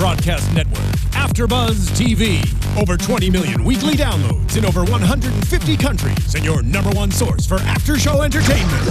broadcast network, AFTERBUZZ TV. Over 20 million weekly downloads in over 150 countries, and your number one source for after-show entertainment.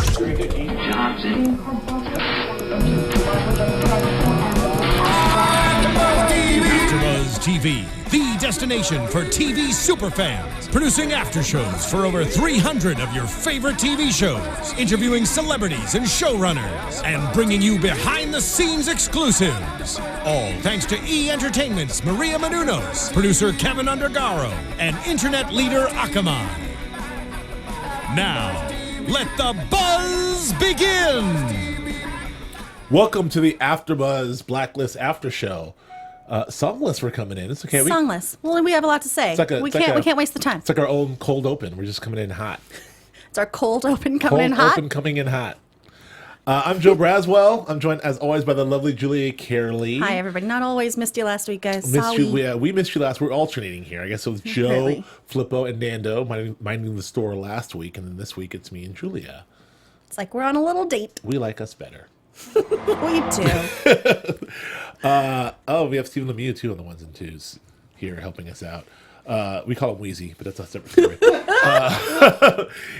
AFTERBUZZ TV, the destination for TV superfans. Producing aftershows for over 300 of your favorite TV shows. Interviewing celebrities and showrunners. And bringing you behind-the-scenes exclusives. All thanks to E! Entertainment's Maria Menounos, producer Kevin Undergaro, and internet leader Akamai. Now, let the buzz begin! Welcome to the AFTERBUZZ Blacklist After Show. Songless, we're coming in. It's okay. Songless. Well, we have a lot to say. We can't waste the time. It's like our own cold open. We're just coming in hot. It's our cold open coming in hot. Cold open coming in hot. I'm Joe Braswell. I'm joined as always by the lovely Julia Cearley. Hi everybody. Not always missed you last week, guys. We missed you last. We're alternating here. I guess it was Joe, really? Flippo, and Nando minding the store last week, and then this week it's me and Julia. It's like we're on a little date. We like us better. We do. We have Stephen Lemieux too on the ones and twos here helping us out. We call him Wheezy, but that's a separate story.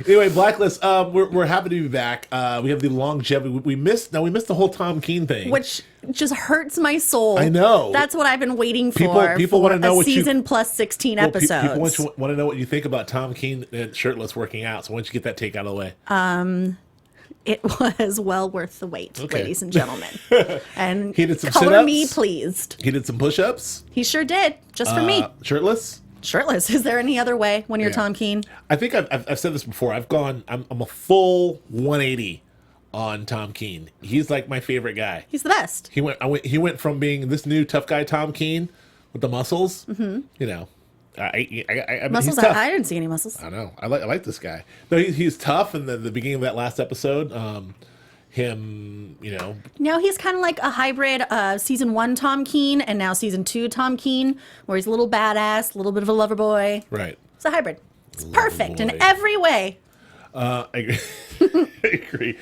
Anyway, Blacklist. We're happy to be back. We have the longevity. We missed the whole Tom Keene thing, which just hurts my soul. I know. That's what I've been waiting for. People want to know what season plus 16 episodes. People want to know what you think about Tom Keene shirtless working out. So why don't you get that take out of the way? It was well worth the wait, ladies and gentlemen. And he did some color sit-ups. me pleased. He did some push-ups. He sure did, just for me. Shirtless? Shirtless. Is there any other way when you're Tom Keene? I think I've said this before. I'm a full 180 on Tom Keene. He's like my favorite guy. He's the best. He went from being this new tough guy Tom Keene with the muscles. Mm-hmm. You know. Muscles? I didn't see any muscles. I know. I like this guy. No, he's tough. And the beginning of that last episode, him, you know. Now he's kind of like a hybrid season 1 Tom Keene and now season 2 Tom Keene, where he's a little badass, a little bit of a lover boy. Right. It's a hybrid. It's perfect in every way. I agree. I agree.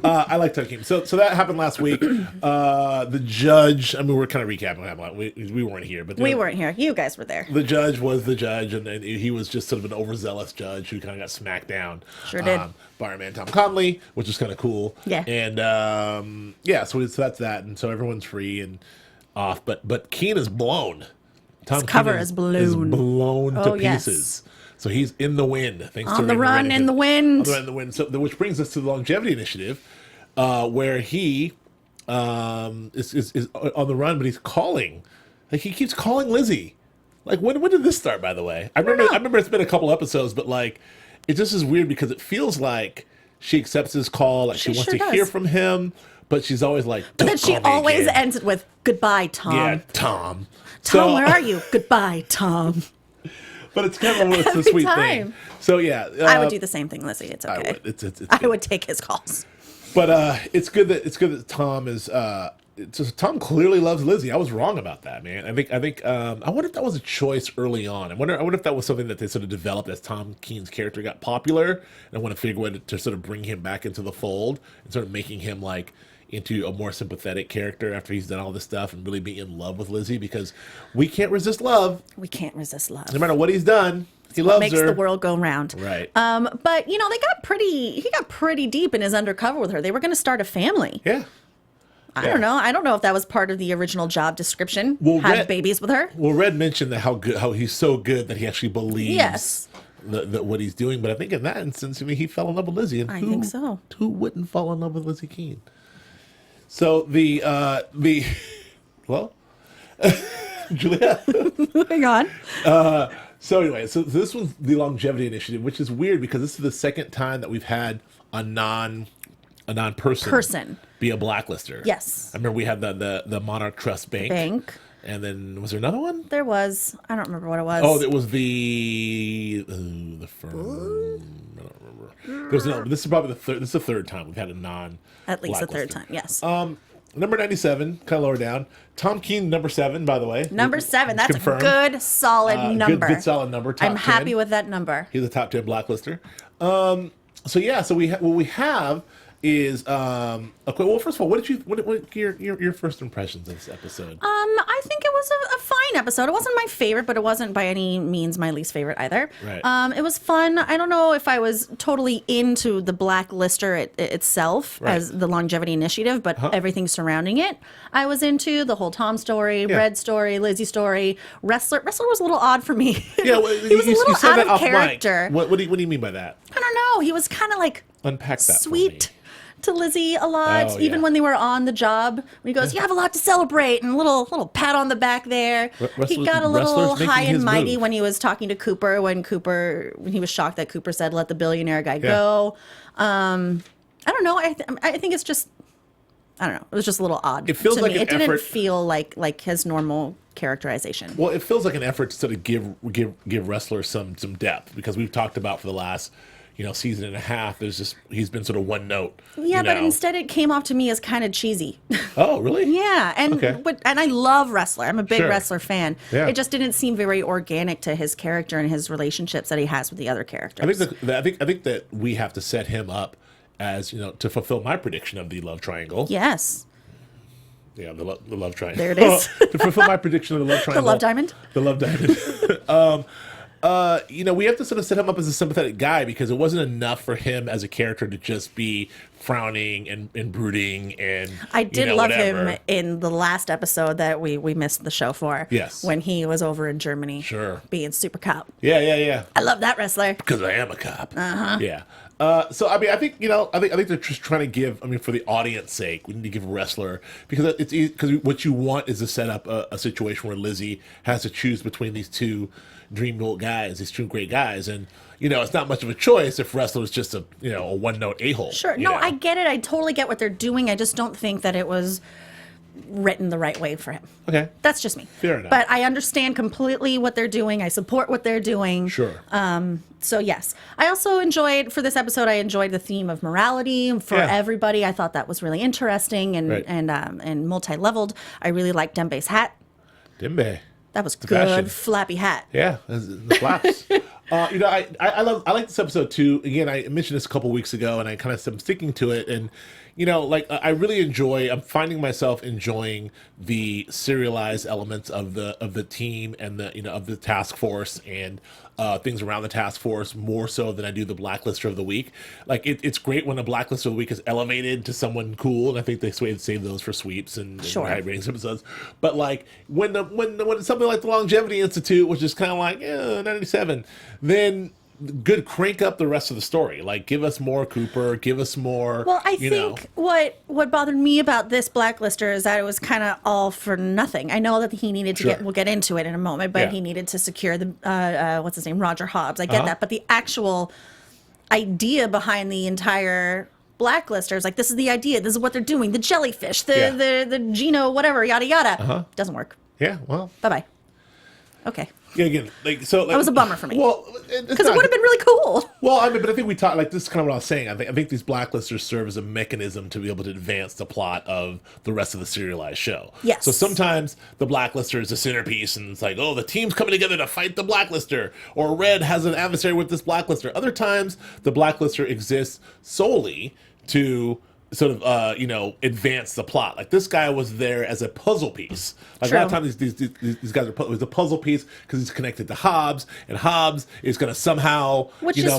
I like Tom Keene. So that happened last week. The judge. I mean, we're kind of recapping what happened. We weren't here, but we weren't here. You guys were there. The judge was the judge, and he was just sort of an overzealous judge who kind of got smacked down. Sure did. By our man Tom Conley, which is kind of cool. Yeah. And so that's that, and so everyone's free and off. But Keene is blown. His cover is blown. Is blown to pieces. Yes. So he's in the wind. Thanks to on the run in the wind. On the run in the wind. So, which brings us to the longevity initiative, where he is on the run, but he's calling. Like he keeps calling Lizzie. Like when did this start? By the way, I remember it's been a couple episodes, but like it just is weird because it feels like she accepts his call, like she wants to hear from him, but she's always like. But then she always ends it with "Goodbye, Tom." Yeah, Tom. Tom, where are you? Goodbye, Tom. But it's kind of a sweet thing. So yeah, I would do the same thing, Lizzie. It's okay. I would. I would take his calls. But it's good that Tom is. Tom clearly loves Lizzie. I was wrong about that, man. I think. I wonder if that was a choice early on. I wonder if that was something that they sort of developed as Tom Keene's character got popular, and I want to figure out to sort of bring him back into the fold and sort of making him like into a more sympathetic character after he's done all this stuff and really be in love with Lizzie, because we can't resist love. We can't resist love. No matter what he's done, he loves her. Makes the world go round. Right. But he got pretty deep in his undercover with her. They were going to start a family. Yeah. I don't know. I don't know if that was part of the original job description. Have babies with her. Well, Red mentioned that how he's so good that he actually believes what he's doing. But I think in that instance, he fell in love with Lizzie. And I think so. Who wouldn't fall in love with Lizzie Keene? So well, Julia, moving on. So anyway, so this was the longevity initiative, which is weird because this is the second time that we've had a non-person be a blacklister. Yes, I remember we had the Monarch Trust Bank. And then was there another one? There was. I don't remember what it was. Oh, it was the firm. I don't remember. This is probably the third. This is the third time we've had a non. At least the third time, yes. Number 97, kind of lower down. Tom Keene, number 7, by the way. Number 7. That's confirmed. A good, solid number. Good solid number. Top I'm 10. happy with that number. He's a top 10 blacklister. So what we have is okay. Well, first of all, what your first impressions of this episode? I think it was a fine episode. It wasn't my favorite, but it wasn't by any means my least favorite either. Right. It was fun. I don't know if I was totally into the Blacklister itself as the longevity initiative, but everything surrounding it, I was into. The whole Tom story, Red story, Lizzie story. Wrestler was a little odd for me. Yeah, well, he was a little said out that of off character. Mic. What do you mean by that? I don't know. He was kind of like Unpack that sweet to Lizzie a lot, Oh, even yeah. when they were on the job. When he goes, "You have a lot to celebrate," and a little pat on the back there. He got a little wrestlers making high and his mighty move. when he was talking to Cooper. When he was shocked that Cooper said, "Let the billionaire guy go." I don't know. I think it's just, I don't know. It was just a little odd. It feels to like me. an It didn't effort- feel like his normal characterization. Well, it feels like an effort to sort of give wrestlers some depth, because we've talked about for the last season and a half. He's been sort of one note. Yeah, but instead it came off to me as kind of cheesy. Oh, really? Yeah, and and I love wrestler. I'm a big Sure. wrestler fan. Yeah. It just didn't seem very organic to his character and his relationships that he has with the other characters. I think that we have to set him up as to fulfill my prediction of the love triangle. Yes. Yeah, the love triangle. There it is. To fulfill my prediction of the love triangle. The love diamond? The love diamond. We have to sort of set him up as a sympathetic guy, because it wasn't enough for him as a character to just be frowning and brooding and I did love whatever. him in the last episode that we missed the show for. Yes. When he was over in Germany. Sure. Being super cop. Yeah. I love that wrestler. Because I am a cop. Yeah. So I mean, I think they're just trying to give. I mean, for the audience sake, we need to give a wrestler, because it's because what you want is to set up a situation where Lizzie has to choose between these two dreamboat guys, these two great guys, and it's not much of a choice if wrestler's just a one note a-hole. Sure. No, I get it. I totally get what they're doing. I just don't think that it was written the right way for him. Okay. That's just me. Fair enough. But I understand completely what they're doing. I support what they're doing. Sure. So yes, I also enjoyed for this episode. I enjoyed the theme of morality for everybody. I thought that was really interesting and Right. and multi-leveled. I really liked Dembe's hat. Dembe. That was good, fashion. flappy hat. Yeah, the flaps. I like this episode too. Again, I mentioned this a couple weeks ago, and I kind of am sticking to it. And I really enjoy. I'm finding myself enjoying the serialized elements of the team and of the task force and things around the task force more so than I do the Blacklister of the week. Like it's great when a Blacklister of the week is elevated to someone cool, and I think they save those for sweeps and Sure. high ratings episodes. But like when it's something like the Longevity Institute, which is kind of like 97, then good, crank up the rest of the story. Like give us more Cooper, give us more. Well, I think what bothered me about this Blacklister is that it was kind of all for nothing. I know that he needed to Sure. we'll get into it in a moment, but Yeah. he needed to secure the what's his name, Roger Hobbs. I get that, but the actual idea behind the entire Blacklister is like, this is the idea, this is what they're doing, the jellyfish, the Geno, whatever, yada yada. Doesn't work. Yeah, well, Bye bye. Okay. yeah, again, That was a bummer for me. Well, Because it would have been really cool. Well, I mean, but I think we talked, like, this is kind of what I was saying. I think these Blacklisters serve as a mechanism to be able to advance the plot of the rest of the serialized show. Yes. So sometimes the Blacklister is a centerpiece, and it's like, oh, the team's coming together to fight the Blacklister, or Red has an adversary with this Blacklister. Other times, the Blacklister exists solely to sort of advance the plot. Like this guy was there as a puzzle piece. Like a lot of True. times these guys are a puzzle piece because he's connected to Hobbs, and Hobbs is going to somehow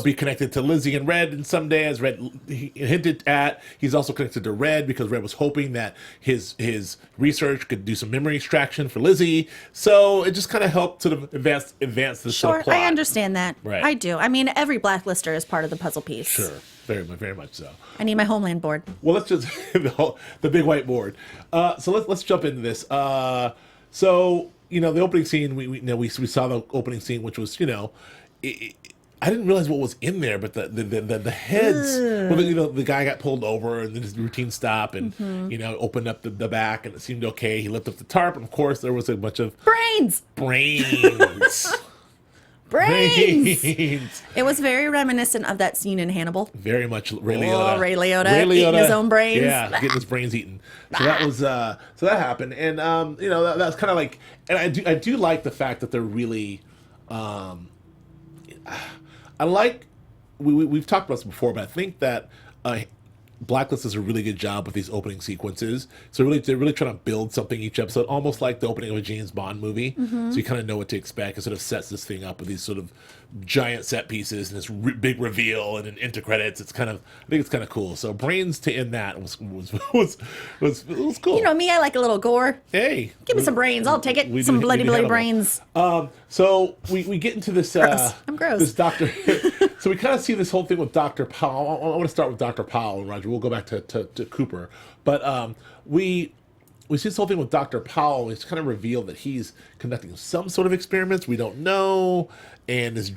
be connected to Lizzie and Red. And someday, as Red hinted at, he's also connected to Red because Red was hoping that his research could do some memory extraction for Lizzie. So it just kind of helped sort of advance the Sure, plot. I understand that. Right. I do. I mean, every Blacklister is part of the puzzle piece. Sure, very much so. I need my Homeland board. Well, let's just the big white board. So let's jump into this. So the opening scene, we saw the opening scene, which was I didn't realize what was in there, but the heads. Well, the guy got pulled over, and then his routine stop, and opened up the back, and it seemed okay. He lifted up the tarp, and of course there was a bunch of Brains. Brains. It was very reminiscent of that scene in Hannibal. Very much Ray Liotta. Oh, Ray Liotta eating his own brains. Yeah, getting his brains eaten. So that was so that happened, and that's kind of like, and I do like the fact that they're really, I like we've talked about this before, but I think that Blacklist does a really good job with these opening sequences. So they're really trying to build something each episode, almost like the opening of a James Bond movie. So you kind of know what to expect. It sort of sets this thing up with these sort of giant set pieces and this big reveal and an into credits. I think it's kind of cool. So Brains to end that was cool. You know me, I like a little gore. Hey, Give me some brains. I'll take it. Some bloody brains. So we get into this. I'm gross. This doctor. So we kind of see this whole thing with Dr. Powell. I want to start with Dr. Powell and Roger. We'll go back to Cooper, but we see this whole thing with Dr. Powell. It's kind of revealed that he's conducting some sort of experiments. We don't know, and this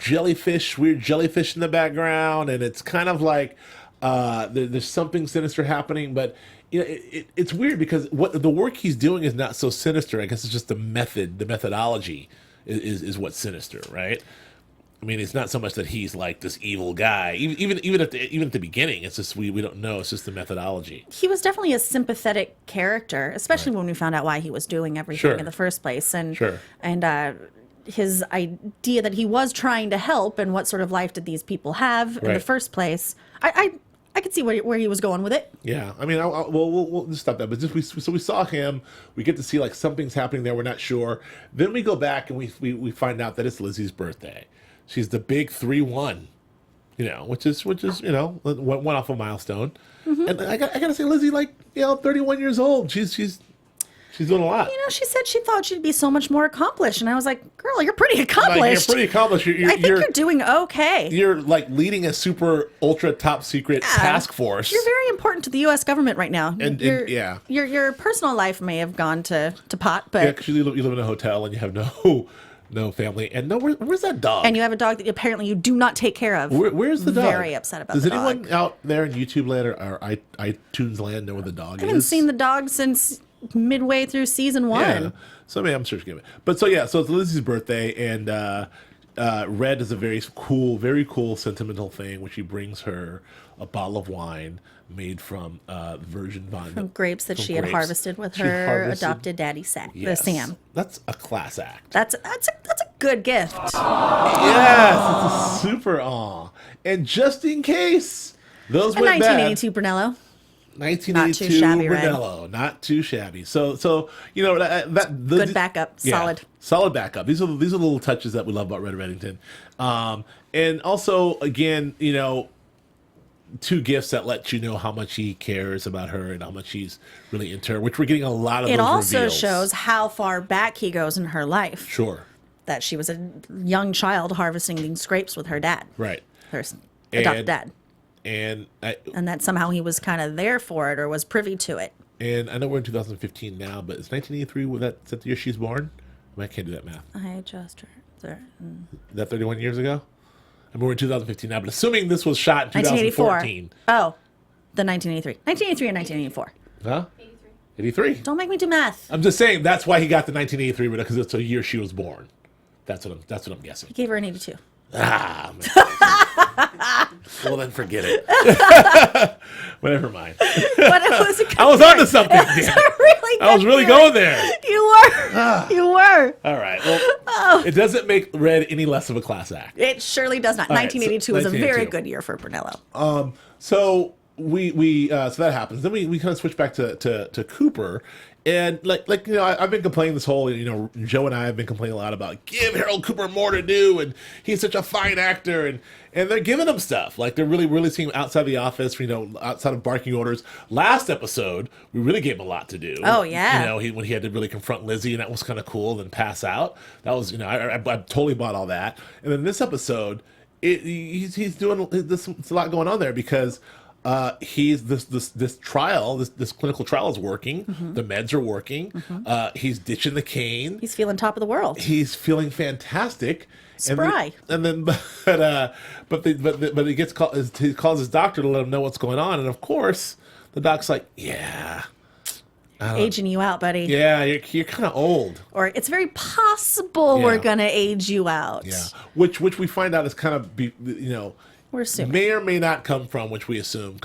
weird jellyfish in the background, and it's kind of like there's something sinister happening, but. You know, it's weird because what the work he's doing is not so sinister. I guess it's just the methodology is what's sinister, right? I mean, it's not so much that he's like this evil guy. Even at the beginning, it's just we don't know. It's just the methodology. He was definitely a sympathetic character, especially when we found out why he was doing everything in the first place, and his idea that he was trying to help and what sort of life did these people have in the first place. I could see where he was going with it. Yeah, I mean, we'll just stop that. But so we saw him. We get to see like something's happening there. We're not sure. Then we go back and we find out that it's Lizzie's birthday. She's the big 3-1, which is one off a milestone. And I gotta say, Lizzie, 31 years old. She's doing a lot. She said she thought she'd be so much more accomplished, and I was like, "Girl, you're pretty accomplished. You're pretty accomplished. I think you're doing okay. You're like leading a super ultra top secret task force. You're very important to the U.S. government right now. And your personal life may have gone to pot, but because you live in a hotel and you have no family, and where's that dog? And you have a dog that apparently you do not take care of. Where's the dog? Very upset about Does the dog. Does anyone out there in YouTube land or iTunes land know where the dog is? I haven't seen the dog since midway through season 1. Yeah. So maybe I'm sure she's it. But so it's Lizzie's birthday, and Red is a very cool sentimental thing, which he brings her a bottle of wine made from virgin vine. From grapes that she had harvested with her adopted daddy Sam. That's a class act. That's a good gift. Yes, it's a super awe. And just in case those went 1982 Brunello. 1982 Brunello, not too shabby. So good backup, solid backup. These are the little touches that we love about Red Reddington, and also again, two gifts that let you know how much he cares about her and how much he's really into her. Which we're getting a lot of. It also reveals. Shows how far back he goes in her life. Sure. That she was a young child harvesting these grapes with her dad. Right. Her adopted dad. And that somehow he was kind of there for it or was privy to it. And I know we're in 2015 now, but is 1983 is that the year she's born? I can't do that math. I just heard. That 31 years ago? I mean, we're in 2015 now, but assuming this was shot in 2014. Oh, the 1983. 1983 and 1984. Huh? 83. Don't make me do math. I'm just saying that's why he got the 1983 because it's a year she was born. That's what I'm guessing. He gave her an 82. Ah, well then forget it. Well, never mind. But it was I was onto something. I was really going there. You were. You were. All right. Well, It doesn't make Red any less of a class act. It surely does not. 1982 was a very good year for Brunello. So so that happens. Then we kind of switch back to Cooper. And I've been complaining this whole, Joe and I have been complaining a lot about give Harold Cooper more to do, and he's such a fine actor, and they're giving him stuff. Like they're really seeing him outside the office, outside of barking orders. Last episode, we really gave him a lot to do. Oh yeah. When he had to really confront Lizzie, and that was kind of cool. Then pass out. That was, I totally bought all that. And then this episode, he's doing there's a lot going on there because. He's this trial, this clinical trial is working. Mm-hmm. The meds are working. Mm-hmm. He's ditching the cane. He's feeling top of the world. He's feeling fantastic. Spry. But he gets called. He calls his doctor to let him know what's going on, and of course, the doc's like, "Yeah, aging you out, buddy. Yeah, you're kind of old. Or it's very possible we're gonna age you out. Yeah, which we find out is kind of we're assuming. May or may not come from, which we assume,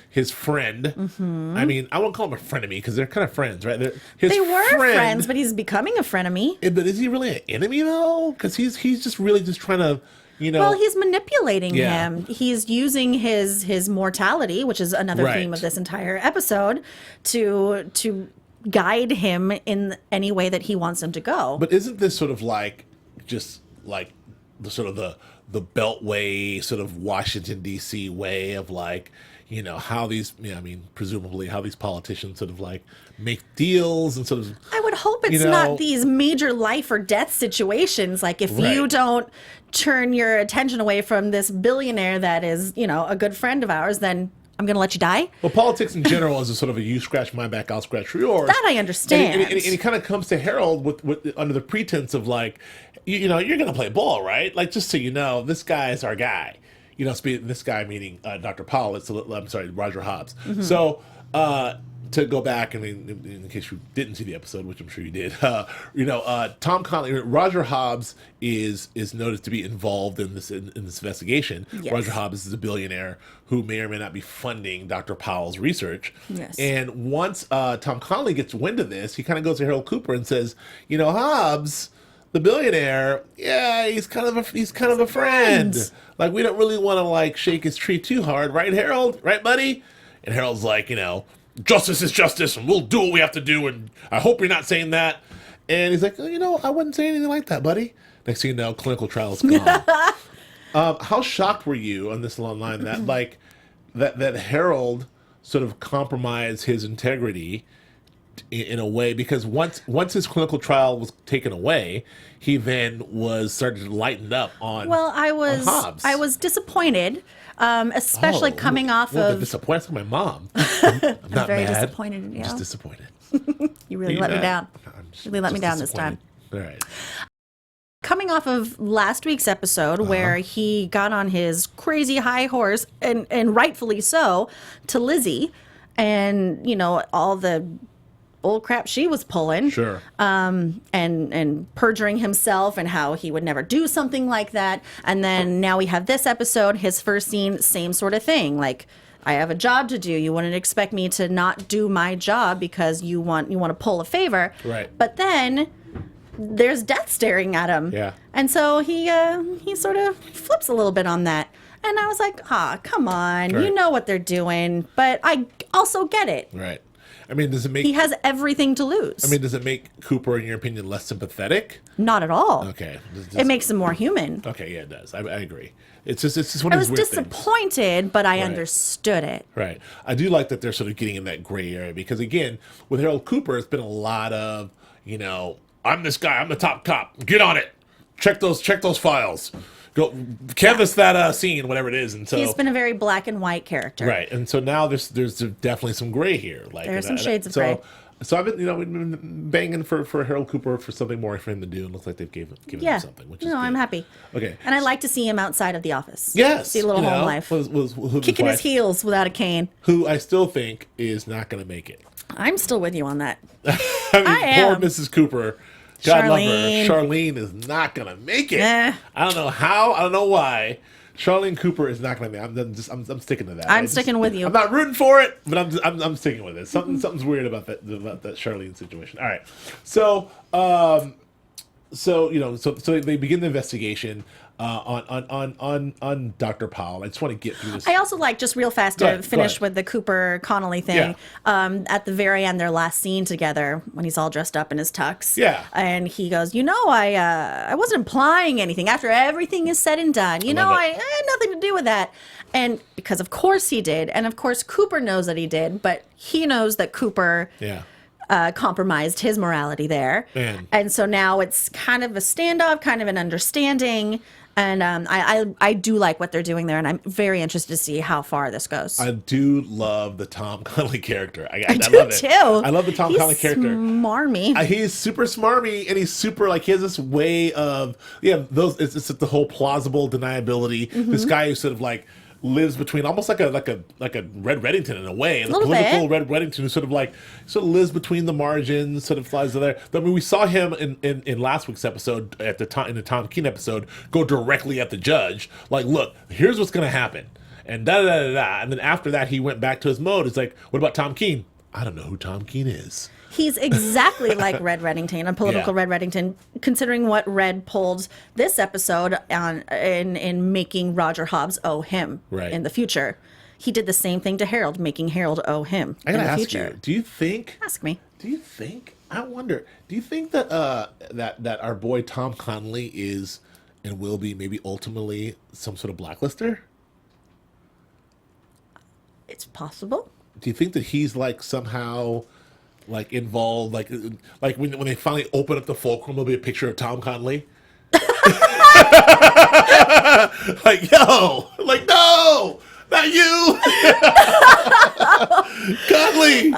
his friend. Mm-hmm. I mean, I won't call him a frenemy because they're kind of friends, right? They were friends, but he's becoming a frenemy. But is he really an enemy though? Because he's just really just trying to you know. Well, he's manipulating Yeah. him. He's using his mortality, which is another Right. theme of this entire episode, to guide him in any way that he wants him to go. But isn't this sort of like just like the sort of the Beltway sort of Washington D.C. way of like, you know, how these, I mean, presumably how these politicians sort of like make deals and sort of. I would hope it's you know, not these major life or death situations. Like if you Right. don't turn your attention away from this billionaire that is, you know, a good friend of ours, then I'm going to let you die. Well, politics in general is a sort of a you scratch my back, I'll scratch yours. That I understand. And he kind of comes to Harold with under the pretense of like, you know, you're going to play ball, right? Like, just so you know, this guy is our guy. You know, this guy meaning Dr. Powell. I'm sorry, Roger Hobbs. Mm-hmm. So to go back, I mean, in case you didn't see the episode, which I'm sure you did, you know, Tom Connolly, Roger Hobbs is noted to be involved in this investigation. Yes. Roger Hobbs is a billionaire who may or may not be funding Dr. Powell's research. Yes. And once Tom Connolly gets wind of this, he kind of goes to Harold Cooper and says, you know, Hobbs, the billionaire, yeah, he's kind of a friend. Like, we don't really want to like shake his tree too hard, right, Harold? Right, buddy? And Harold's like, you know, justice is justice, and we'll do what we have to do, and I hope you're not saying that. And he's like, oh, you know, I wouldn't say anything like that, buddy. Next thing you know, clinical trial's gone. How shocked were you on this line that like that Harold sort of compromised his integrity in a way, because once his clinical trial was taken away, he then started to lighten up on. Well, I Hobbs. was disappointed, especially coming off of. Disappointed. That's my mom. I'm not very mad. disappointed in you. I'm just disappointed. You really Are you let me mad? down. I'm just- Really let me just down this time. disappointed. All right. Coming off of last week's episode where he got on his crazy high horse, and rightfully so, to Lizzie, and you know all the old crap she was pulling, Sure. and perjuring himself and how he would never do something like that. And then now we have this episode, his first scene, same sort of thing. Like, I have a job to do. You wouldn't expect me to not do my job because you want to pull a favor. Right. But then there's death staring at him. Yeah. And so he sort of flips a little bit on that. And I was like, come on. Right. You know what they're doing. But I also get it. Right. I mean, does it make? He has everything to lose. I mean, does it make Cooper, in your opinion, less sympathetic? Not at all. Okay. It makes him more human. Okay, yeah, it does. I agree. It's just one I of was these weird things. disappointed, but I understood it. Right. I do like that they're sort of getting in that gray area because, again, with Harold Cooper, it's been a lot of, you know, I'm this guy, I'm the top cop. Get on it. Check those files. Go canvas that scene, whatever it is. And so He's been a very black and white character. right. And so now there's definitely some gray here. Like There are some shades of gray. So I've been, we've been banging for Harold Cooper for something more for him to do, and looks like they've given him something, which is good. I'm happy. Okay. And I like to see him outside of the office. Yes. See a little you know, home life. was Kicking his wife, heels without a cane. who I still think is not going to make it. I'm still with you on that. I mean, I poor am. Mrs. Cooper. God love her. Charlene. Charlene is not going to make it. Eh. I don't know how. I don't know why. Charlene Cooper is not going to make it. I'm sticking to that. I'm sticking with you. I'm not rooting for it, but I'm sticking with it. Something's weird about that Charlene situation. All right. So so they begin the investigation on Dr. Powell. I just want to get through this. I also like, just real fast Go to ahead, go finish ahead. with the Cooper Connolly thing. At the very end, their last scene together, when he's all dressed up in his tux. Yeah. And he goes, I wasn't implying anything. After everything is said and done, I had nothing to do with that. And because of course he did. And of course Cooper knows that he did, but he knows that Cooper compromised his morality there. Man. And so now it's kind of a standoff, kind of an understanding. And I do like what they're doing there, and I'm very interested to see how far this goes. I do love the Tom Connolly character. I do love it. too. I love the Tom Connolly character. Smarmy. He's super smarmy, and he's super he has this way of it's the whole plausible deniability. Mm-hmm. This guy who sort of lives between almost like a Red Reddington in a way, a Little political bit. Red Reddington who sort of lives between the margins, sort of flies there. But I mean, we saw him in last week's episode in the Tom Keene episode go directly at the judge, like, look, here's what's gonna happen, and da da da da. And then after that, he went back to his mode. It's like, what about Tom Keene? I don't know who Tom Keene is. He's exactly like Red Reddington, a political Red Reddington, considering what Red pulled this episode on in making Roger Hobbs owe him in the future. He did the same thing to Harold, making Harold owe him in the future. You, do you think? Ask me. Do you think? I wonder. Do you think that that our boy Tom Connolly is and will be maybe ultimately some sort of blacklister? It's possible. Do you think that he's like somehow like involved, like when they finally open up the fulcrum, there'll be a picture of Tom Connolly? Like, yo, like, no, not you. Connolly.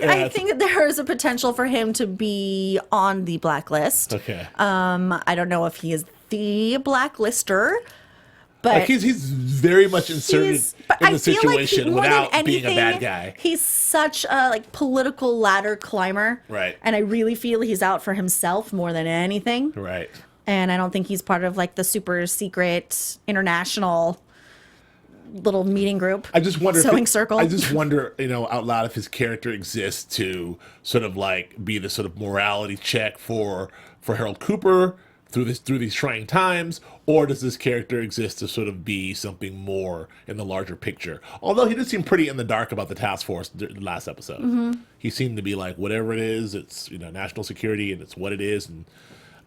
I think that there is a potential for him to be on the blacklist. Okay. I don't know if he is the blacklister, but like he's very much inserted in the situation without being a bad guy. He's such a like political ladder climber, right? And I really feel he's out for himself more than anything, right? And I don't think he's part of like the super secret international little meeting group. I just wonder sewing circle. I just wonder, out loud, if his character exists to sort of like be the sort of morality check for Harold Cooper through these trying times, or does this character exist to sort of be something more in the larger picture? Although he did seem pretty in the dark about the task force last episode. Mm-hmm. He seemed to be like, whatever it is, it's national security and it's what it is. And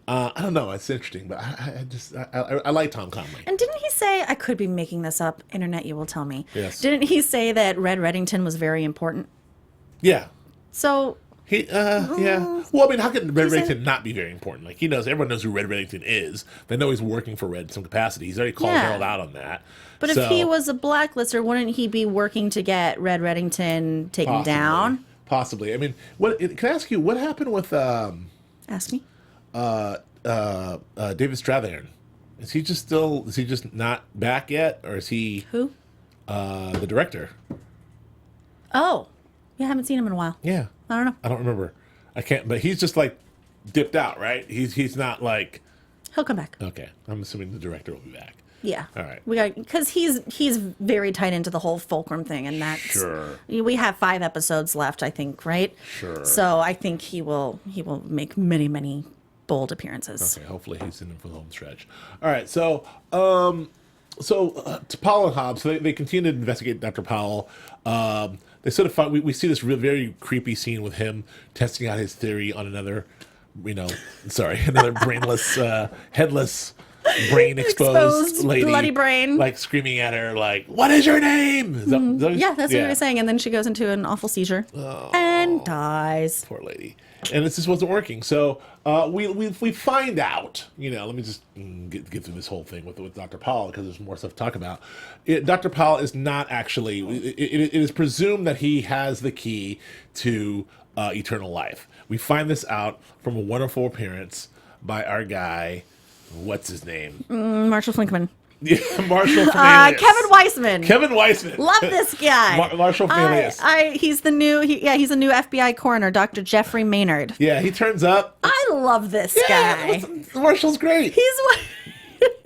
I don't know, it's interesting, but I like Tom Connolly. And didn't he say, I could be making this up, internet, you will tell me. Yes. Didn't he say that Red Reddington was very important? Yeah. So yeah. Well, I mean, how can Red Reddington not be very important? Like, everyone knows who Red Reddington is. They know he's working for Red in some capacity. He's already called Harold out on that. But if he was a blacklister, wouldn't he be working to get Red Reddington taken down? Possibly. I mean, can I ask you, what happened with Ask me. David Strathairn? Is he just not back yet, or is he who? The director? Oh, yeah, I haven't seen him in a while. Yeah, I don't know. I don't remember. I can't. But he's just like dipped out, right? He's not like. He'll come back. Okay, I'm assuming the director will be back. Yeah. All right. Because he's very tied into the whole fulcrum thing, and that's sure. We have 5 episodes left, I think, right? Sure. So I think he will make many bold appearances. Okay, hopefully he's in for the home stretch. All right, so to Powell and Hobbs, they continue to investigate Dr. Powell. They sort of find we see this very creepy scene with him testing out his theory on another brainless, headless, brain exposed lady, bloody brain, like screaming at her, like, "What is your name?" That's what he was saying, and then she goes into an awful seizure and dies. Poor lady. And this just wasn't working. So we find out, let me just get through this whole thing with Dr. Powell, because there's more stuff to talk about. Dr. Powell is not actually, it is presumed that he has the key to eternal life. We find this out from a wonderful appearance by our guy, what's his name? Marshall Flinkman. Yeah, Marshall from Alias. Kevin Weissman. Love this guy. Marshall from Alias. He's the new FBI coroner, Dr. Jeffrey Maynard. Yeah, he turns up. I love this guy. Marshall's great.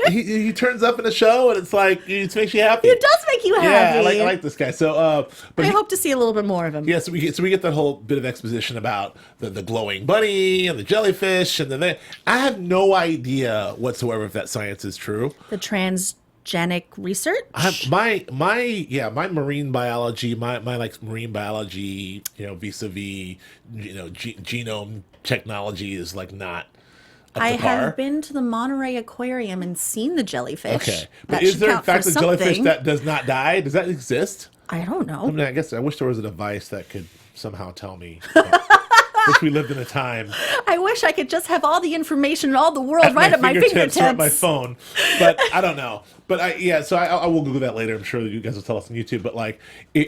He turns up in a show, and it's like, it makes you happy. It does make you happy. Yeah, I like this guy. So, but I hope to see a little bit more of him. Yeah, so we get that whole bit of exposition about the glowing bunny and the jellyfish, and then I have no idea whatsoever if that science is true. The transgenic research. My marine biology, my marine biology, vis-a-vis, genome technology is like not. I have been to the Monterey Aquarium and seen the jellyfish. Okay. But is there in fact a jellyfish that does not die? Does that exist? I don't know. I mean, I guess I wish there was a device that could somehow tell me. Wish we lived in a time. I wish I could just have all the information in all the world right at my fingertips. Or at my phone. But I don't know. But so I will Google that later. I'm sure you guys will tell us on YouTube. But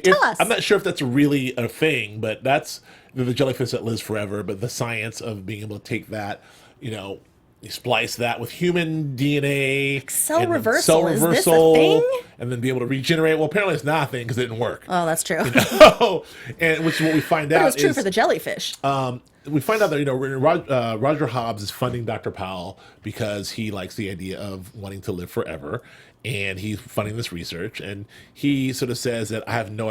tell us. I'm not sure if that's really a thing, but that's the jellyfish that lives forever. But the science of being able to take that, you splice that with human DNA. Cell reversal. Is this a thing? And then be able to regenerate. Well, apparently it's not a thing because it didn't work. Oh, that's true. And which is what we find out. It was true for the jellyfish. We find out that Roger Hobbs is funding Dr. Powell because he likes the idea of wanting to live forever, and he's funding this research, and he sort of says that I have no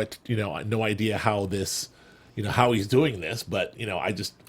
idea how this, how he's doing this, but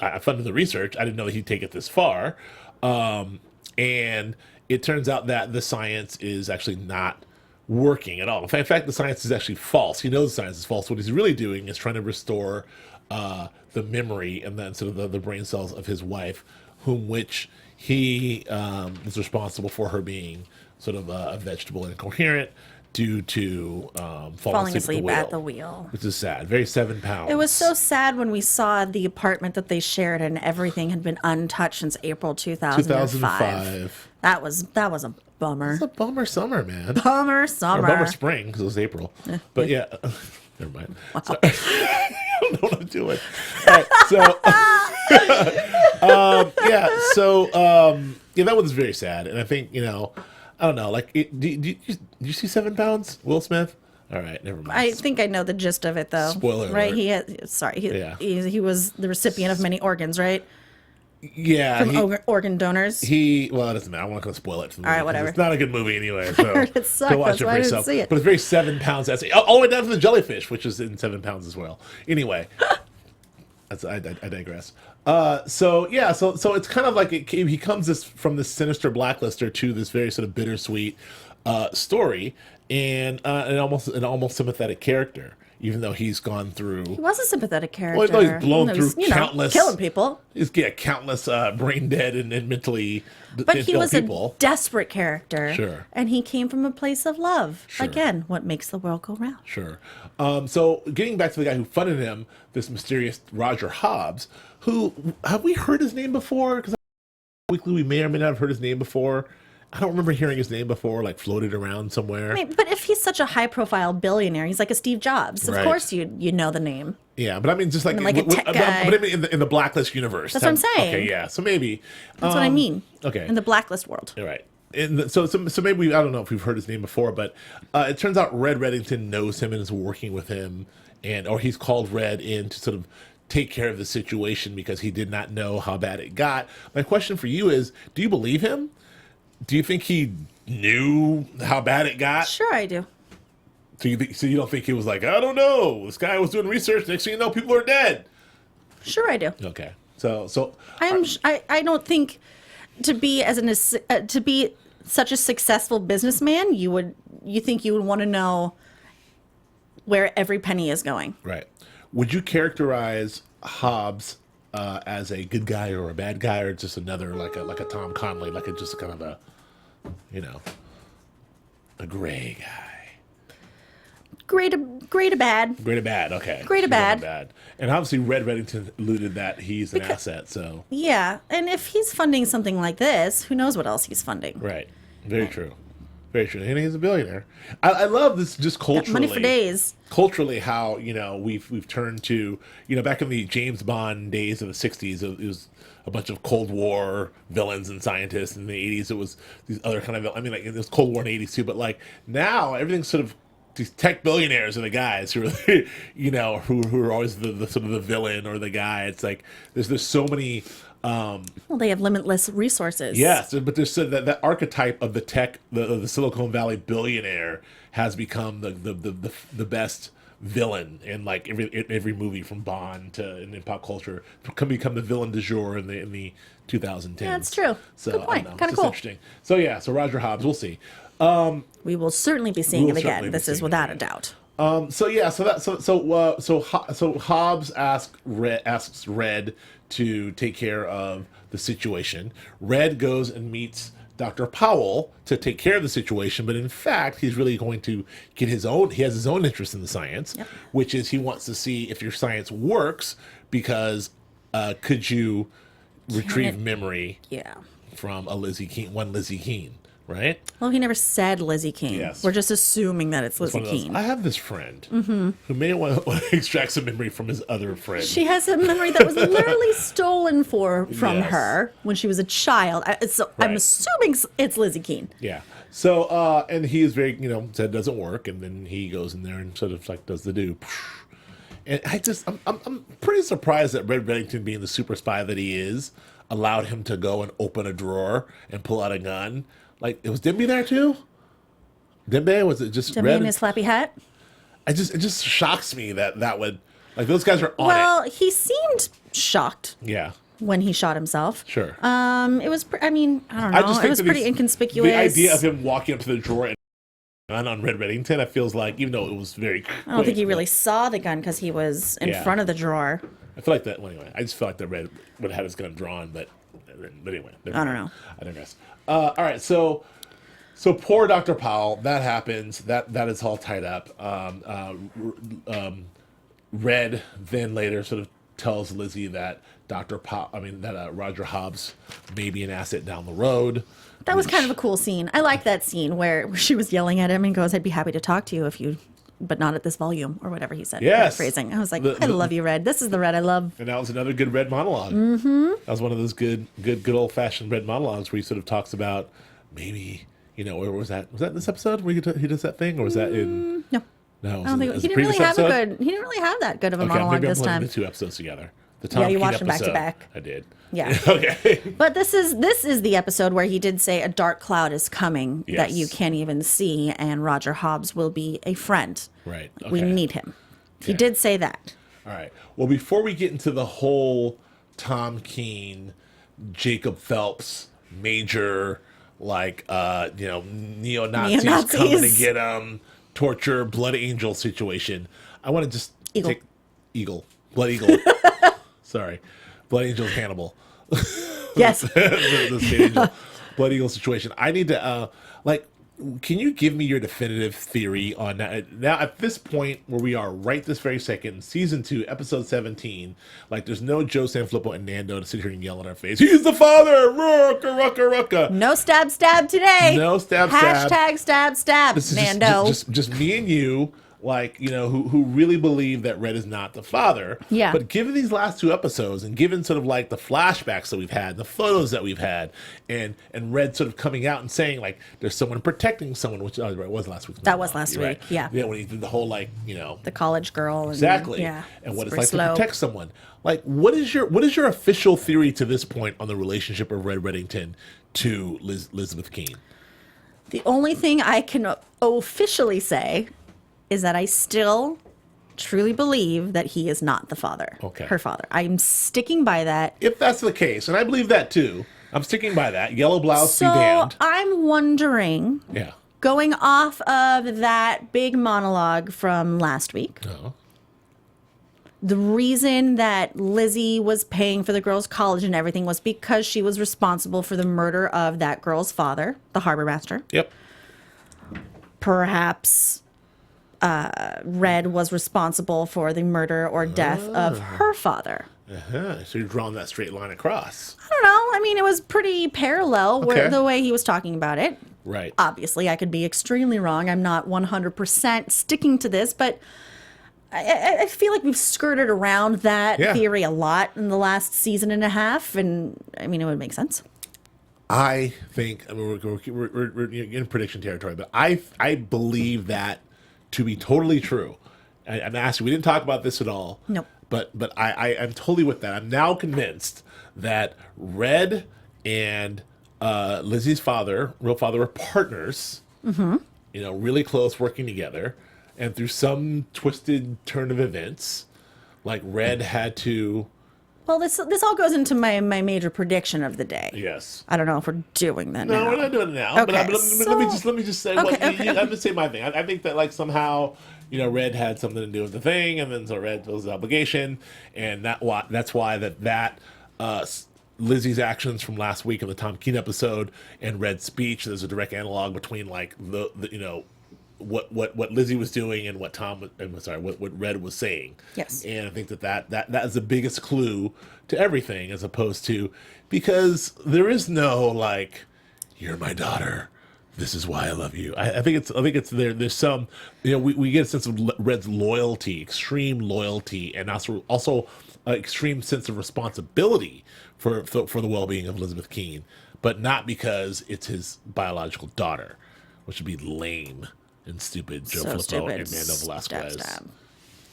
I funded the research. I didn't know that he'd take it this far, and it turns out that the science is actually not working at all. In fact, the science is actually false. He knows the science is false. What he's really doing is trying to restore the memory and then sort of the brain cells of his wife, which he was responsible for her being sort of a vegetable and incoherent due to falling asleep at the wheel, which is sad. Very 7 pounds. It was so sad when we saw the apartment that they shared and everything had been untouched since April 2005. That was a bummer. It's a bummer summer, man. Bummer summer. Or bummer spring, because it was April. But yeah, never mind. Wow. I don't know what I'm doing. All right, so that was very sad, and I think I don't know. Like, did you see 7 pounds, Will Smith? All right, never mind. I think I know the gist of it, though. Spoiler right? alert. He was the recipient of many organs, right? Yeah, from organ donors. Well, it doesn't matter. I'm not going to spoil it. For the movie, all right, whatever. It's not a good movie anyway. So it sucked. Go watch That's it why for I yourself. didn't see it. But it's very 7 pounds. All the way down to the jellyfish, which is in 7 pounds as well. Anyway, I digress. So it's kind of like he comes from this sinister blacklister to this very sort of bittersweet story, and an almost sympathetic character, even though he's gone through. He was a sympathetic character. Well, he's blown through countless, killing people. Countless brain dead and mentally. But he was people. A desperate character. Sure. And he came from a place of love. Sure. Again, what makes the world go round. Sure. So getting back to the guy who funded him, this mysterious Roger Hobbs, who have we heard his name before? Because weekly we may or may not have heard his name before. I don't remember hearing his name before, like floated around somewhere. I mean, but if he's such a high-profile billionaire, he's like a Steve Jobs. Of course, you know the name. Yeah, but I mean, just like a tech guy. But I mean, in the Blacklist universe. That's what I'm saying. Okay, yeah. So maybe that's what I mean. Okay. In the Blacklist world. All right. So maybe I don't know if we've heard his name before, but it turns out Red Reddington knows him and is working with him, or he's called Red in to sort of take care of the situation because he did not know how bad it got. My question for you is, do you believe him? Do you think he knew how bad it got? Sure, I do. So you don't think he was like, I don't know, this guy was doing research, next thing you know, people are dead? Sure, I do. Okay. So I don't think to be such a successful businessman, you think you would want to know where every penny is going. Right. Would you characterize Hobbs as a good guy or a bad guy, or just another like a Tom Connolly, just kind of a gray guy? Gray to bad. Gray to bad, okay. Gray to bad. And obviously Red Reddington alluded that he's an asset, so. Yeah, and if he's funding something like this, who knows what else he's funding. Right. Very true. Very true. And he's a billionaire. I love this just culturally. Money for days. Culturally, how, we've turned to, back in the James Bond days of the 60s, it was a bunch of Cold War villains and scientists. In the 80s, it was these other kind of, it was Cold War in the 80s too, but now everything's sort of, these tech billionaires are the guys who are, who are always the sort of the villain or the guy. It's like, there's so many. Well, they have limitless resources. Yes, but there's that archetype of the tech, the Silicon Valley billionaire has become the best villain in every movie from Bond to in pop culture can become the villain du jour in the 2010s. Yeah, that's true. So, good point. Kind of cool. Interesting. So so Roger Hobbs, we'll see. We will certainly be seeing him again. This is without a doubt. So Hobbs asks Red to take care of the situation. Red goes and meets Dr. Powell to take care of the situation, but in fact, he's really going to get he has his own interest in the science, which is he wants to see if your science works because could you retrieve memory from Lizzie Keene, right? Well, he never said Lizzie Keene. Yes. We're just assuming that it's Lizzie Keene. I have this friend who may want to extract some memory from his other friend. She has a memory that was literally stolen from her when she was a child. I'm assuming it's Lizzie Keene. Yeah. So, and he is very, said it doesn't work, and then he goes in there and sort of does the do. And I'm pretty surprised that Red Reddington, being the super spy that he is, allowed him to go and open a drawer and pull out a gun. It was Dimby there too? Dembe? Was it just Dembe Red? in his flappy hat. It just shocks me that would, like, those guys are on it. Well, he seemed shocked. Yeah. When he shot himself. Sure. It was, I don't know. It was pretty inconspicuous. The idea of him walking up to the drawer and gun on Red Reddington, I feels like, even though it was very quick, I don't think he really saw the gun because he was in front of the drawer. I feel like that, well, anyway, I just feel like that Red would have had his gun drawn, but anyway. I don't know. I digress. All right, so poor Dr. Powell, that happens. That is all tied up. Red then later sort of tells Lizzie that Roger Hobbs may be an asset down the road. That was kind of a cool scene. I like that scene where she was yelling at him and goes, "I'd be happy to talk to you if you, but not at this volume," or whatever he said. Yes. Paraphrasing. I was like, I love you, Red. This is the Red I love. And that was another good Red monologue. Mm-hmm. That was one of those good old fashioned Red monologues where he sort of talks about maybe, where was that? Was that in this episode where he does that thing, or was that in? No. No, I don't think he didn't really have He didn't really have that good of a monologue this time. The two episodes together. The Tom you watched them back to back. I did. Yeah. Okay. But this is the episode where he did say a dark cloud is coming that you can't even see, and Roger Hobbs will be a friend. Right. Okay. We need him. Okay. He did say that. All right. Well, before we get into the whole Tom Keene, Jacob Phelps, major, neo-Nazis coming to get him, torture, Blood Angel situation, I want to just take Blood Eagle. Sorry. Blood Angel Hannibal. Yes. the State Angel. Blood Eagle situation. I need to, can you give me your definitive theory on that? Now, at this point where we are right this very second, season 2, episode 17, there's no Joe Sanfilippo and Nando to sit here and yell in our face, "He's the father! Rucka, rucka, rucka!" No stab today. No stab. Hashtag stab, this is Nando. Just me and you. Who really believe that Red is not the father. Yeah. But given these last 2 episodes and given sort of the flashbacks that we've had, the photos that we've had, and Red sort of coming out and saying there's someone protecting someone, which was last week. That was last week. Right. Yeah. Yeah, when he did the whole the college girl. And, exactly. Yeah. And what it's like to protect someone. What is your official theory to this point on the relationship of Red Reddington to Elizabeth Keene? The only thing I can officially say is that I still truly believe that he is not the father. Okay. Her father. I'm sticking by that. If that's the case, and I believe that too, I'm sticking by that. Yellow blouse, be damned. I'm wondering, going off of that big monologue from last week, the reason that Lizzie was paying for the girls' college and everything was because she was responsible for the murder of that girl's father, the harbor master. Yep. Perhaps Red was responsible for the murder or death of her father. So you're drawing that straight line across. I don't know. I mean, it was pretty parallel the way he was talking about it. Right. Obviously, I could be extremely wrong. I'm not 100% sticking to this, but I feel like we've skirted around that theory a lot in the last season and a half, and I mean, it would make sense. I think we're in prediction territory, but I believe that to be totally true. I'm asking. We didn't talk about this at all. Nope. But I'm totally with that. I'm now convinced that Red and Lizzie's real father, are partners. Mm-hmm. Really close, working together, and through some twisted turn of events, Red had to. Well, this all goes into my major prediction of the day. Yes. I don't know if we're doing that now. No, we're not doing it now. Okay, but let me just say. I'm gonna say my thing. I think that somehow Red had something to do with the thing, and then so Red feels his obligation, and that's why Lizzie's actions from last week in the Tom Keene episode and Red's speech. There's a direct analog between the what Lizzie was doing and what what Red was saying. Yes. And I think that is the biggest clue to everything, as opposed to, because there is no you're my daughter, this is why I love you. I think it's there's some we get a sense of Red's loyalty, extreme loyalty, and also an extreme sense of responsibility for the well-being of Elizabeth Keene, but not because it's his biological daughter, which would be lame and stupid. Joe Filippo and Nando Velasquez,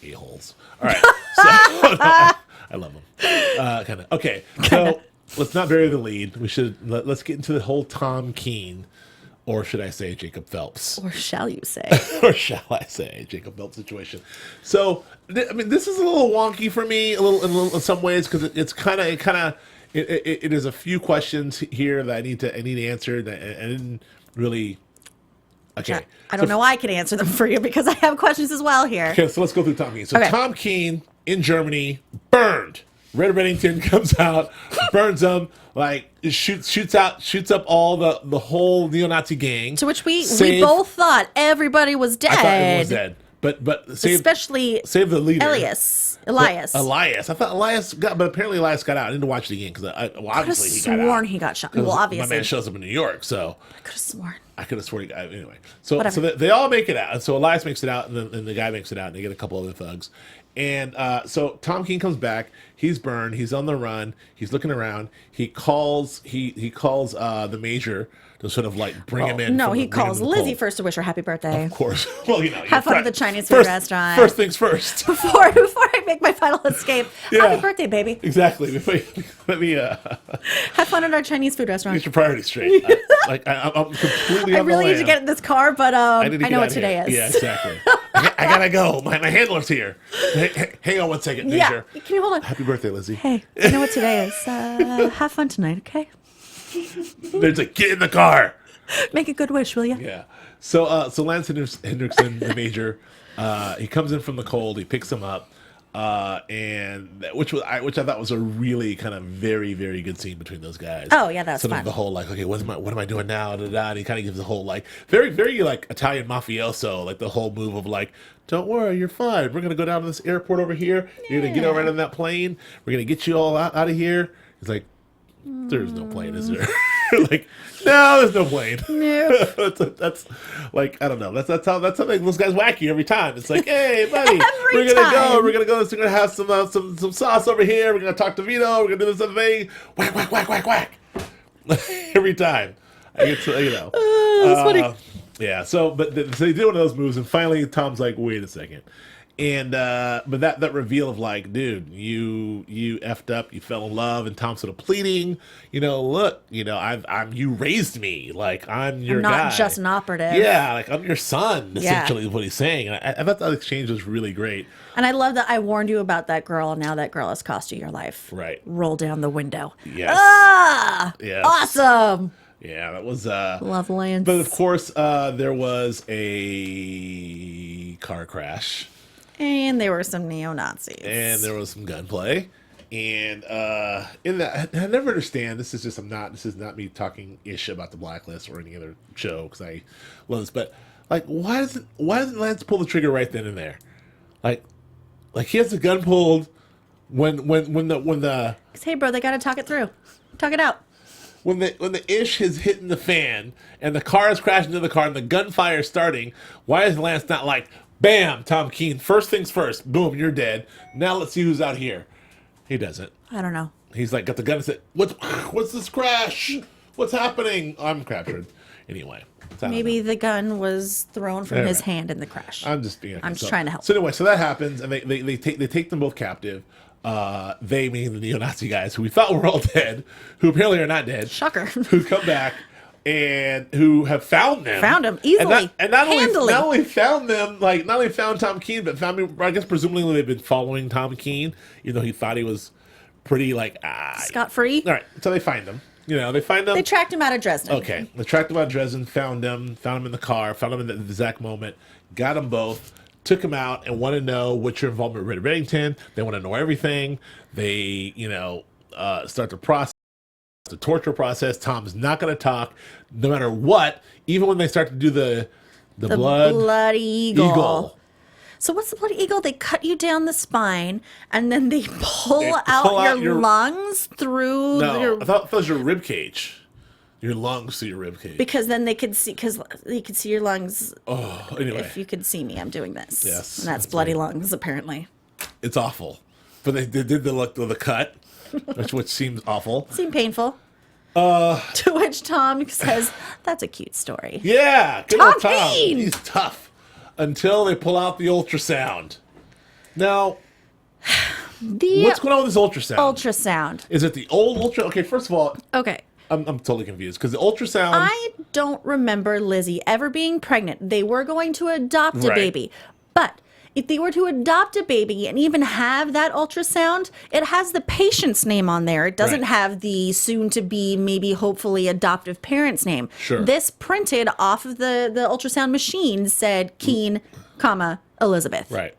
a-holes. All right, I love them. Okay. So let's not bury the lead. Let's get into the whole Tom Keene Or should I say Jacob Phelps? Or shall you say? Or shall I say Jacob Phelps situation? So, I mean, this is a little wonky for me, in some ways, because it is a few questions here that I need to answer that I didn't really. Okay, I don't know. I can answer them for you because I have questions as well here. Okay, so let's go through Tom Keen. So Tom Keen in Germany burned. Red Reddington comes out, burns them, like shoots up all the whole neo-Nazi gang. To which we both thought everybody was dead. I thought everyone was dead, but especially save the leader, Elias. I thought Elias got, but apparently Elias got out. I didn't watch the game because obviously he got out. Sworn he got shot. Well, obviously my man shows up in New York, so I could have sworn. He got anyway. So they all make it out, and so Elias makes it out, and the guy makes it out, and they get a couple other thugs. And so Tom Keen comes back. He's burned. He's on the run. He's looking around. He calls the major to sort of like bring him in. No, he calls Lizzie first to wish her happy birthday. Of course. Well, have fun at the Chinese food restaurant. First things first. Before I make my final escape. Yeah. Happy birthday, baby. Exactly. Let me have fun at our Chinese food restaurant. Get your priorities straight. I'm completely. I really need to get in this car, but I know what today is. Yeah, exactly. I gotta go. My handler's here. Hang on one second, Major. Yeah. Can you hold on? Happy birthday, Lizzie. Hey, I know what today is. Have fun tonight, okay? There's get in the car. Make a good wish, will you? Yeah. So Lance Hendrickson, the major, he comes in from the cold. He picks him up, and which I thought was a really kind of very, very good scene between those guys. Oh yeah, that's sort fun. Of the whole like, okay, what am I doing now? And he kind of gives the whole like very, very like Italian mafioso, like the whole move of like, don't worry, you're fine. We're gonna go down to this airport over here. You're gonna get over right on that plane. We're gonna get you all out of here. He's like, there's no plane, is there? Like, no, there's no plane. No. that's like, I don't know. That's how those guys wacky every time. It's like, hey, buddy, we're gonna go. We're gonna have some sauce over here. We're gonna talk to Vito. We're gonna do this other thing. Whack, whack, whack, whack, whack. Every time. I get to, that's funny. Yeah. So they did one of those moves, and finally Tom's like, wait a second. And but that reveal of like, dude, you effed up, you fell in love, and Tom's sort of pleading, look, I'm you raised me, like I'm your guy. Not just an operative. Yeah, like I'm your son, essentially is what he's saying. And I thought that exchange was really great. And I love that I warned you about that girl, and now that girl has cost you your life. Right. Roll down the window. Yes. Ah! Yes. Awesome. Yeah, that was love Lance. But of course, there was a car crash. And there were some neo-Nazis. And there was some gunplay. And in that, I never understand. This is not me talking ish about the Blacklist or any other show because I love this. But like, why doesn't Lance pull the trigger right then and there? Like he has the gun pulled when the hey bro, they gotta talk it through, talk it out. When the ish is hitting the fan and the car is crashing into the car and the gunfire is starting, why is Lance not like, bam, Tom Keen, first things first, boom, you're dead. Now let's see who's out here. He doesn't. I don't know. He's like got the gun and said, what's this crash? What's happening? I'm captured. Anyway. Maybe the gun was thrown from his hand in the crash. I'm just trying to help. So anyway, so that happens, and they take them both captive. They, meaning the neo-Nazi guys, who we thought were all dead, who apparently are not dead. Shocker. Who come back and who have found them. Found them easily. And not only found them, like, not only found Tom Keen, but found me, I guess presumably they've been following Tom Keen, even though he thought he was pretty, like, scot-free. All right, so they find him. They find him. They tracked him out of Dresden. Okay, they tracked him out of Dresden, found him in the car, found him in the exact moment, got them both, took him out, and want to know what's your involvement with Reddington. They want to know everything. They, start the process, the torture process. Tom's not going to talk, no matter what. Even when they start to do the bloody eagle. So what's the bloody eagle? They cut you down the spine, and then they pull out your lungs through. No, I thought it was your rib cage. Your lungs through your rib cage. Because then they could see your lungs. Oh, anyway. If you could see me, I'm doing this. Yes, and that's bloody lungs, apparently. It's awful, but they did the cut, which seems awful. Seemed painful. To which Tom says, "That's a cute story." Yeah, good Tom old Tom. Keen! He's tough. Until they pull out the ultrasound. Now, what's going on with this ultrasound? Ultrasound. Is it the old ultrasound? Okay, first of all. Okay. I'm totally confused because the ultrasound. I don't remember Lizzie ever being pregnant. They were going to adopt a baby, but if they were to adopt a baby and even have that ultrasound, it has the patient's name on there. It doesn't have the soon-to-be, maybe hopefully adoptive parent's name. Sure. This printed off of the ultrasound machine said Keen, comma, Elizabeth. Right.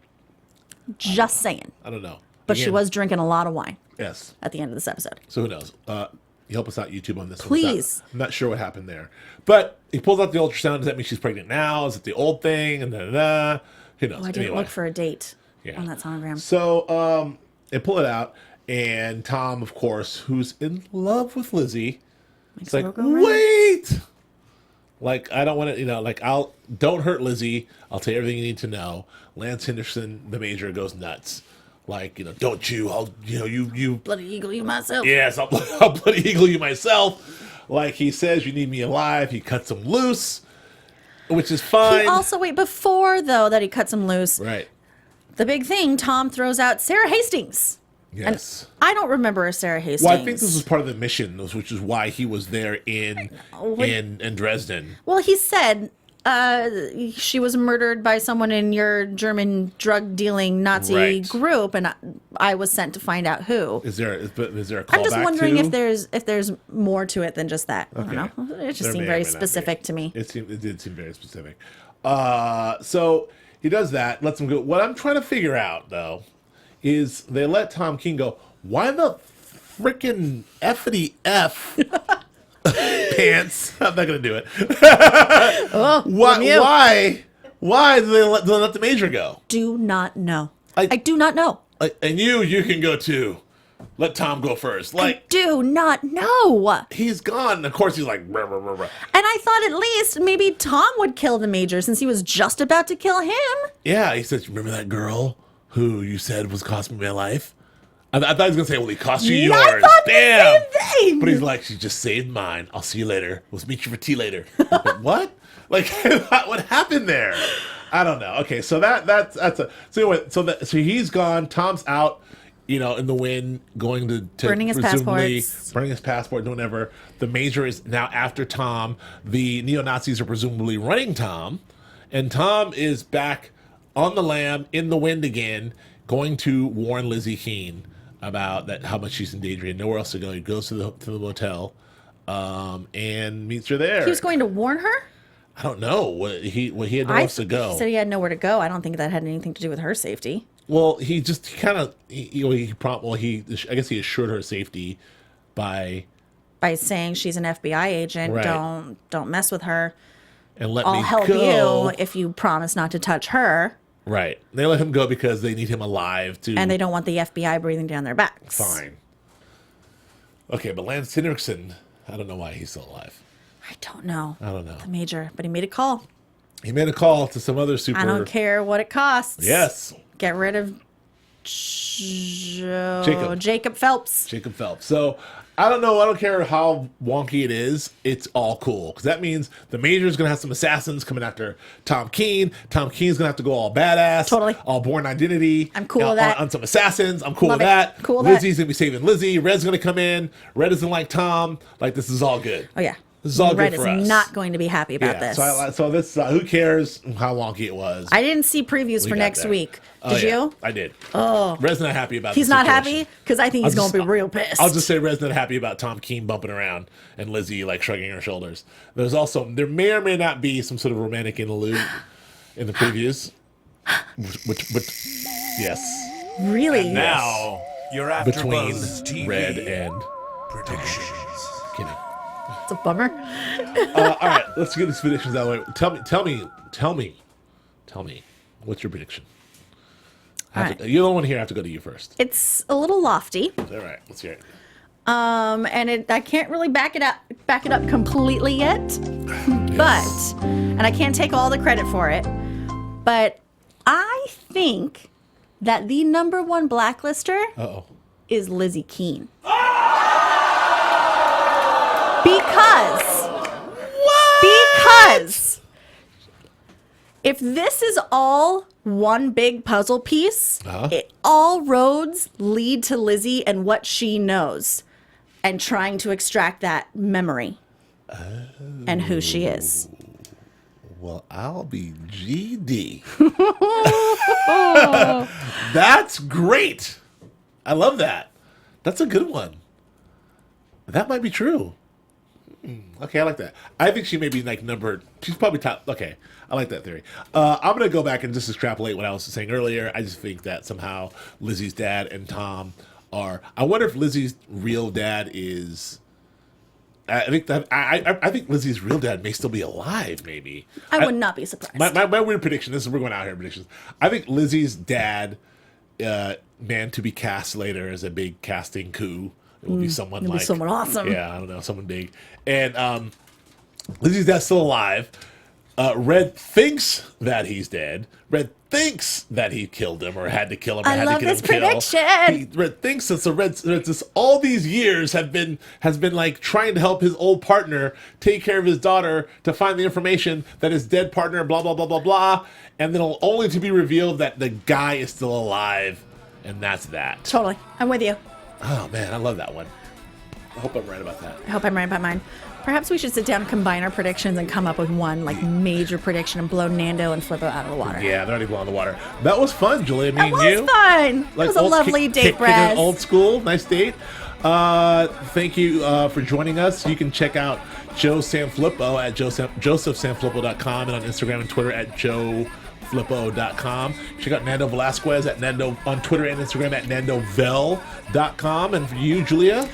Just saying. I don't know. But she was drinking a lot of wine. Yes. At the end of this episode. So who knows? You help us out, YouTube, on this one. Please. I'm not sure what happened there. But he pulls out the ultrasound. Does that mean she's pregnant now? Is it the old thing? And da-da-da? Who knows? I didn't look for a date on that sonogram. So they pull it out, and Tom, of course, who's in love with Lizzie, it's like, wait! Like, I don't want to, like, don't hurt Lizzie. I'll tell you everything you need to know. Lance Henderson, the major, goes nuts. Like, don't you, you. Bloody eagle you myself. Yes, I'll bloody eagle you myself. Like he says, you need me alive. He cuts him loose, which is fine. He also, before, though, that he cuts him loose. Right. The big thing, Tom throws out Sarah Hastings. Yes. And I don't remember a Sarah Hastings. Well, I think this was part of the mission, which is why he was there in Dresden. Well, he said she was murdered by someone in your German drug dealing Nazi group, and I was sent to find out who. Is there a callback? I'm just wondering if there's more to it than just that. Okay. I don't know. It just seemed very specific to me. It did seem very specific. So he does that, lets him go. What I'm trying to figure out though is they let Tom King go. Why the freaking F-ity F? Pants. I'm not gonna do it. Why do they let the major go? Do not know. I do not know. And you can go too. Let Tom go first. I do not know. He's gone. Of course, he's like. Rah, rah, rah, rah. And I thought at least maybe Tom would kill the major since he was just about to kill him. Yeah, he says, "Remember that girl who you said was costing me my life?" I thought he was gonna say, "Well, he cost you yours." I thought Damn. The same thing. But he's like, "She just saved mine. I'll see you later. We'll meet you for tea later." Like, what? Like, what happened there? I don't know. Okay, so that's a so anyway. So he's gone. Tom's out. In the wind, going to burning his passports, burning his passport, doing whatever. The major is now after Tom. The neo-Nazis are presumably running Tom, and Tom is back on the lam in the wind again, going to warn Lizzie Keen about how much she's in danger and nowhere else to go. He goes to the motel, and meets her there. He was going to warn her? I don't know. He had nowhere else to go. He said he had nowhere to go. I don't think that had anything to do with her safety. Well, I guess he assured her safety by saying she's an FBI agent. Right. Don't mess with her. And I'll help you if you promise not to touch her. Right. They let him go because they need him alive too. And they don't want the FBI breathing down their backs. Fine. Okay, but Lance Henriksen, I don't know why he's still alive. I don't know. The major, but he made a call. He made a call to some other super. I don't care what it costs. Yes. Get rid of Jacob Phelps. Jacob Phelps. So I don't know. I don't care how wonky it is. It's all cool because that means the major's gonna have some assassins coming after Tom Keen. Tom Keen's gonna have to go all badass, totally, all Born Identity. I'm cool with that. On some assassins. I'm cool Love with that. Cool with Lizzie's that. gonna be saving Lizzie. Red's gonna come in. Red doesn't like Tom. Like this is all good. Oh yeah. This is all Red good for us. is not going to be happy about this. So this, who cares how wonky it was? I didn't see previews for next week. Did you? I did. Oh. Red's not happy about. He's not happy because I think he's going to be real pissed. I'll just say Red's not happy about Tom Keen bumping around and Lizzie like shrugging her shoulders. There may or may not be some sort of romantic interlude in the previews. Which yes. Really? And now you're between AFTERBUZZ TV Red and predictions. Kidding. It's a bummer. All right, let's get these predictions out of the way. Tell me, what's your prediction? You're the one here. I have to go to you first. It's a little lofty. All right, let's hear it. And I can't really back it up completely yet, but I can't take all the credit for it. But I think that the #1 blacklister is Lizzie Keen. Because if this is all one big puzzle piece, all roads lead to Lizzie and what she knows. and trying to extract that memory and who she is. Well, I'll be GD. That's great. I love that. That's a good one. That might be true. Okay, I like that. I think she may be like she's probably top. Okay, I like that theory. I'm going to go back and just extrapolate what I was saying earlier. I just think that somehow Lizzie's dad and Tom are. I wonder if Lizzie's real dad is. I think Lizzie's real dad may still be alive. Maybe I would not be surprised. My weird prediction. We're going out here predictions. I think Lizzie's dad, man, to be cast later as a big casting coup. It will be someone It'll be someone awesome. Yeah, I don't know, someone big. And Lizzie's dad's still alive. Red thinks that he's dead. Red thinks that he killed him or had to kill him. Or I had love to get this him prediction. Red thinks that. So Red just all these years has been like trying to help his old partner take care of his daughter to find the information that his dead partner, blah blah blah blah blah, and then only to be revealed that the guy is still alive, and that's that. Totally, I'm with you. Oh man, I love that one. I hope I'm right about that. I hope I'm right about mine. Perhaps we should sit down and combine our predictions and come up with one like major prediction and blow Nando and Flippo out of the water. Yeah, they're already blowing the water. That was fun, Julia. Me That and was you. fun. Like It was a lovely date, Braz. Old school, nice date. Thank you for joining us. You can check out Joe Sanfilippo at josephsanfilippo.com and on Instagram and Twitter at joeflippo.com. Check out Nando Velasquez at Nando on Twitter and Instagram at nandovel.com. And for you, Julia?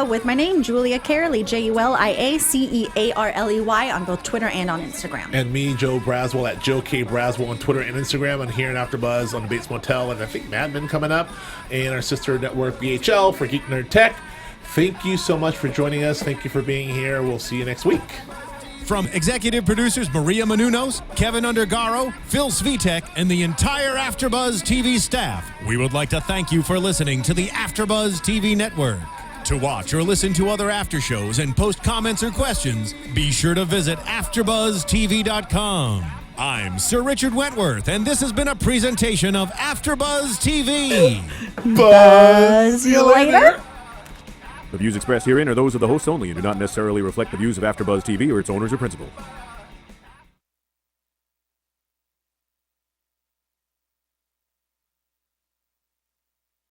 With my name, Julia Cearley, JuliaCearley on both Twitter and on Instagram. And me, Joe Braswell at Joe K. Braswell on Twitter and Instagram. And here in AfterBuzz on the Bates Motel and I think Mad Men coming up. And our sister network, BHL, for Geek Nerd Tech. Thank you so much for joining us. Thank you for being here. We'll see you next week. From executive producers Maria Menounos, Kevin Undergaro, Phil Svitek, and the entire AfterBuzz TV staff, we would like to thank you for listening to the AfterBuzz TV network. To watch or listen to other after shows and post comments or questions, be sure to visit AfterBuzzTV.com. I'm Sir Richard Wentworth, and this has been a presentation of AfterBuzz TV. Buzz you later. The views expressed herein are those of the hosts only and do not necessarily reflect the views of AfterBuzz TV or its owners or principals.